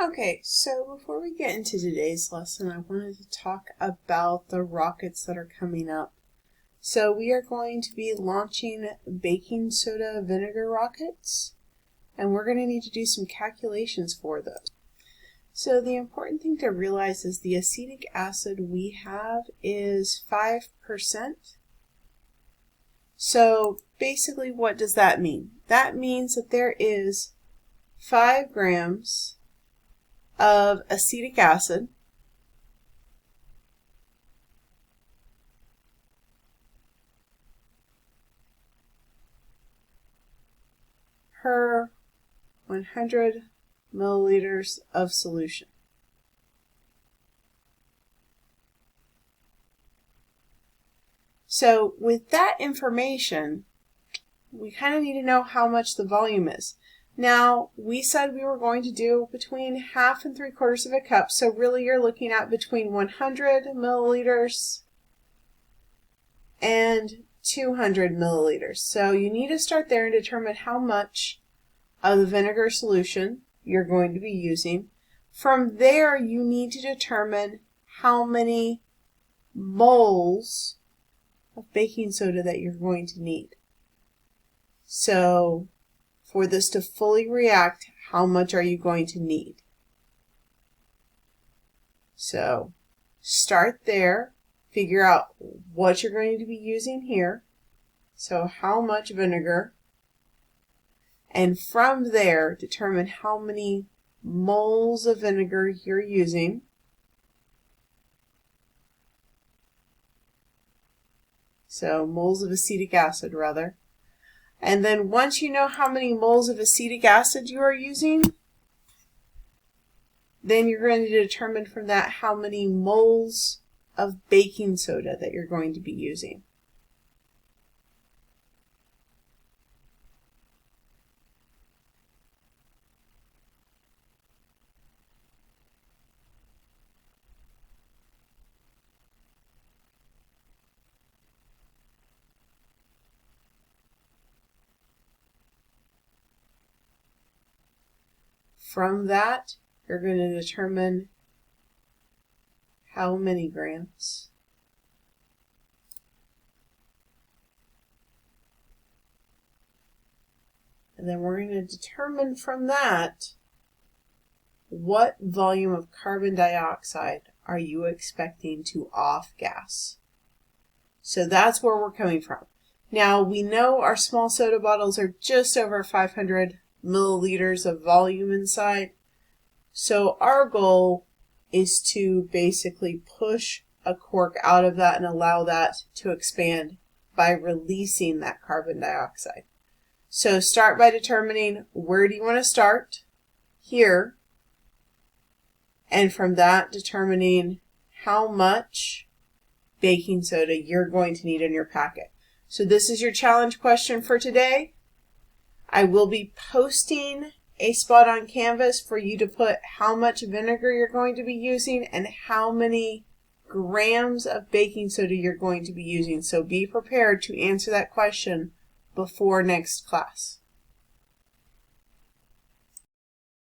Okay, so before we get into today's lesson, I wanted to talk about the rockets that are coming up. So we are going to be launching baking soda vinegar rockets, and we're going to need to do some calculations for those. So the important thing to realize is the acetic acid we have is 5%. So basically what does that mean? That means that there is 5 grams of acetic acid per 100 milliliters of solution. So with that information, we kind of need to know how much the volume is. Now, we said we were going to do between 1/2 and 3/4 of a cup, so really you're looking at between 100 milliliters and 200 milliliters. So you need to start there and determine how much of the vinegar solution you're going to be using. From there, you need to determine how many moles of baking soda that you're going to need. So for this to fully react, how much are you going to need? So start there, figure out what you're going to be using here. So how much vinegar, and from there determine how many moles of vinegar you're using. So moles of acetic acid rather. And then once you know how many moles of acetic acid you are using, then you're going to determine from that how many moles of baking soda that you're going to be using. From that, you're going to determine how many grams. And then we're going to determine from that what volume of carbon dioxide are you expecting to off-gas. So that's where we're coming from. Now we know our small soda bottles are just over 500 milliliters of volume inside. So our goal is to basically push a cork out of that and allow that to expand by releasing that carbon dioxide. So start by determining where do you want to start? Here. And from that determining how much baking soda you're going to need in your packet. So this is your challenge question for today. I will be posting a spot on Canvas for you to put how much vinegar you're going to be using and how many grams of baking soda you're going to be using. So be prepared to answer that question before next class.